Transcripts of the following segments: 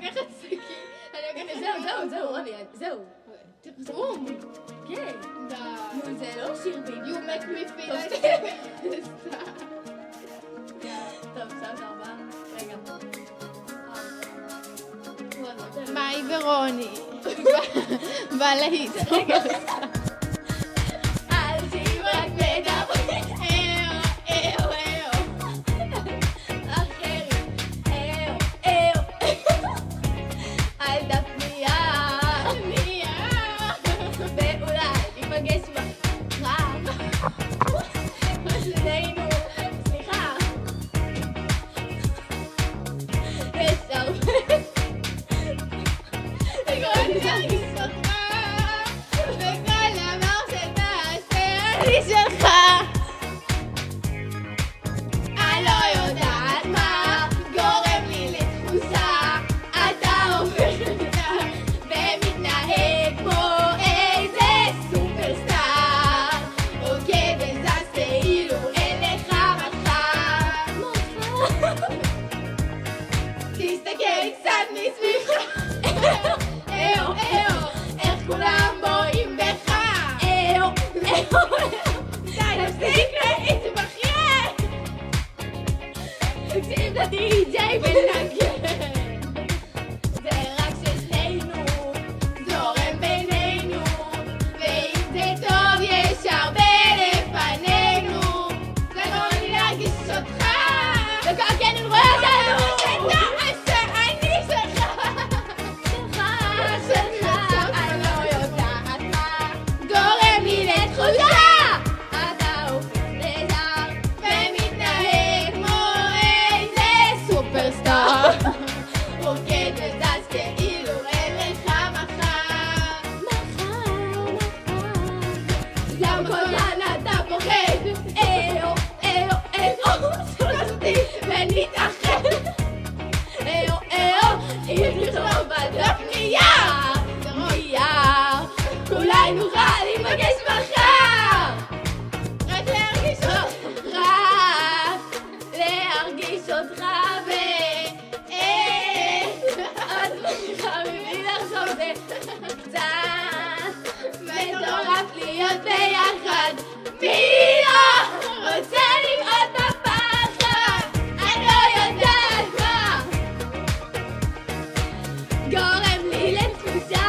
לקחת סכין, אני לוקחת... זהו, רוני, זהו. בום! כן. די. נו, זה לא שיר ביבי. You make me feel like... טוב, עכשיו 4. רגע. מאי ורוני. בלהיט. רגע. אנשים רק מדברים. אחרים. על דף נייר. ואולי ניפגש מחר. שנינו, סליחה. יש הרבה. וכל תרגיש אותך, וכל דבר שתעשה, אני שלך. אני לא יודעת מה גורם לי לתחושה. אתה עובר ומתנהג כמו איזה סופרסטאר, רוקד וזז כאילו אין לך מחר. תסתכל קצת מסביבך. איך כולם בואים בך. די, תפסיק להתבכיין. תקשיב לדי-ג'יי ונגן. זה רק ששנינו זורם בינינו, ואם זה טוב יש הרבה לפנינו. זה לא לי להרגיש אותך, וכך כן אני רואה אותנו. אני שלך. אני לא יודעת מה גורם לי לתחושה. אתה הופך לזר ומתנהג כמו איזה סופרסטאר, רוקד וזז כאילו אין לך מחר. גם כל זמן אתה פוחד. סולסתי ונתאחד. אם נכתוב בדף נייר, אולי נוכל להיפגש מחר. רק להרגיש אותך אז חביבי לחשוב זה קצת מטורף להיות ביחד. מי לא רוצה לבעוט בפחד? אני לא יודעת מה גורם לי לתחושה.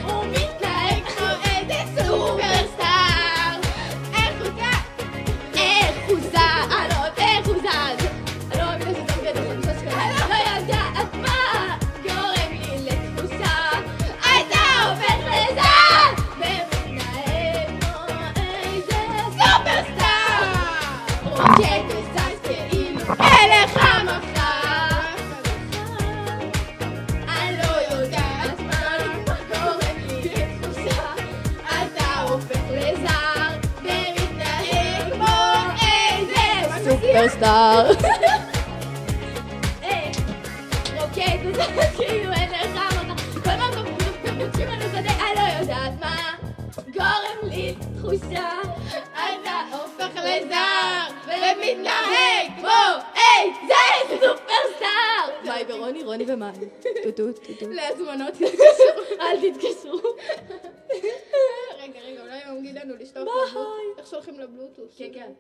הוא מתנהג כמו איזה סופרסטאר. איך הוא זז? איך הוא זז? אני לא מאמינה שזה עובד על 5 שקלים. אני לא יודעת מה גורם לי לתחושה. אתה הופך לזר ומתנהג כמו איזה סופרסטאר, רוקד וזז כאילו אין לך מחר. אני לא יודעת מה גורם לי לתחושה. אתה הופך לזר ומתנהג כמו איזה סופרסטאר, רוקד וזז כאילו אין לך מחר. כל פעם מבקשים לנו כזה, אני לא יודעת מה גורם לי תחושה. אתה הופך לזר ומתנהג כמו איזה סופרסטאר. מאי ורוני, רוני ומאי. טוטוט. להזמנות תתקשרו. אל תתקשרו. רגע, אולי הם אומרים לנו לשלוח לבלוטוס. איך שולחים לבלוטוס? כן.